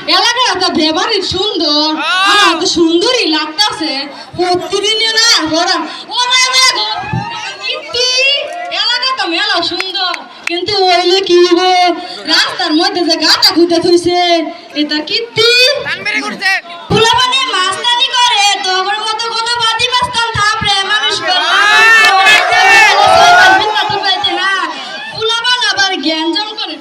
এলাকাটা বেবারই সুন্দর তো সুন্দরই লাগতাছে প্রতিদিনই না ওরা ওরা কীর্তি এলাকাটা মেলা সুন্দর কিন্তু ওইলে কি হবো রাস্তার মধ্যে যে গাটা খুঁজে থইছে এটা কীর্তি ফুলাবানি মাস্তানি করে তোর মতো কত বাদি মাস্তান থাপড়ে মানুষ ফুলাবান আবার জ্ঞানজম করে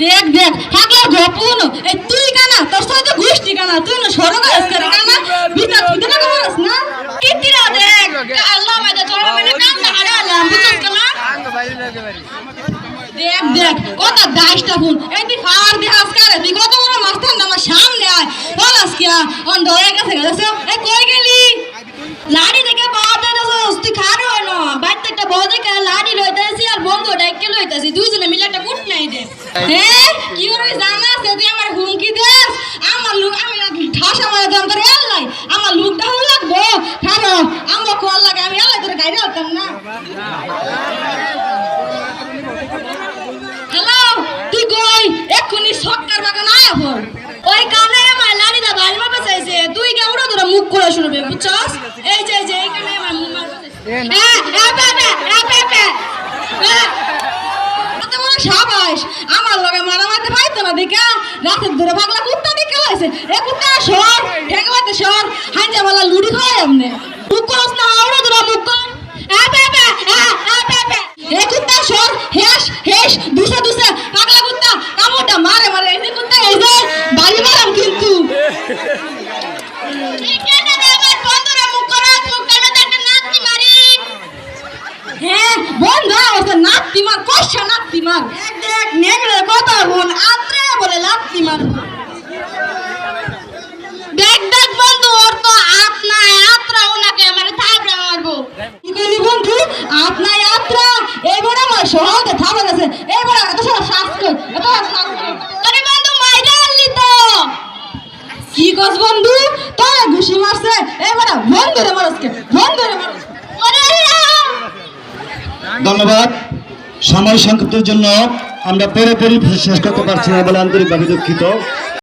দেখ দেখ থাকলে গপুন এই তুই কানা তোর সাথে ঘুষটি কানা তুই না সরগ আসছে কানা বিটা তুই না করছ না কিতিরা দেখ আল্লাহ মাদা তোর মানে কাম না হারালাম বুঝছ কানা দেখ দেখ কত দাইশটা ফোন এই তুই ফার দে আজকারে তুই কত বড় মাস্টার না আমার সামনে আয় বলাস কি অন ধরে গেছে গেছে এই কই গেলি লাড়ি দেখে বাদ দেছস তুই খারে হয় না বাইতে একটা বড় দেখে লাড়ি লইতাছি আর বন্ধু ডাইকে লইতাছি দুইজনে মিলে একটা কুট নাই দে হ্যাঁ কি হই জানা সে তুই আমার হুমকি দেস আমার লোক আমি ঠাসা মারা দাম করে আল্লাহ আমার লোকটা হল লাগবো খারো আমরা কল লাগে আমি আল্লাহ তোর গাইরে হতাম না হ্যালো তুই কই এক্ষুনি সরকার বাগান আয়া বল ওই কানে আমার লাড়ি দা বাড়ি মাপে চাইছে তুই কে উড়ো তোরা মুখ করে শুনবে বুঝছস এই যে এই কানে আমার মুখ মারবে শাবাশ আমার লগে মারামারি পাইতো না দেখা রাতের ধরে পাগলা কুত্তা দেখে লাইছে এ কুত্তা সর ঠেকাতে সর হাঞ্জামালা লুড়ি খায় আমনে মুখ করস না উড়ো তোরা মুখ কর এ কুত্তা সর হেস হেস দুসা দুসা পাগলা কুত্তা কামড়টা মারে মারে এই যে কুত্তা এই যে বাড়ি মারাম কিন্তু হ্যাঁ বন্ধ আছে নাতি মার কষ্ট নাতি মার দেখ নেগড়ে কথা বল আত্রে বলে লাতি মার দেখ দেখ বন্ধু ওর তো আপনা আত্রা ওনাকে আমারে থাবড়া মারবো কি কইলি বন্ধু আপনা আত্রা এবার আমার সহজে থাবা গেছে এবার এত সব শাস্তি এত শাস্তি আরে বন্ধু মাইরা আনলি তো কি কস বন্ধু তোরে ঘুষি মারছে এবার বন্ধুরে মারছকে বন্ধুরে মারছ ধন্যবাদ সময় সংক্ষিপ্তের জন্য আমরা পুরোপুরি শেষ করতে পারছি না বলে আন্তরিকভাবে দুঃখিত।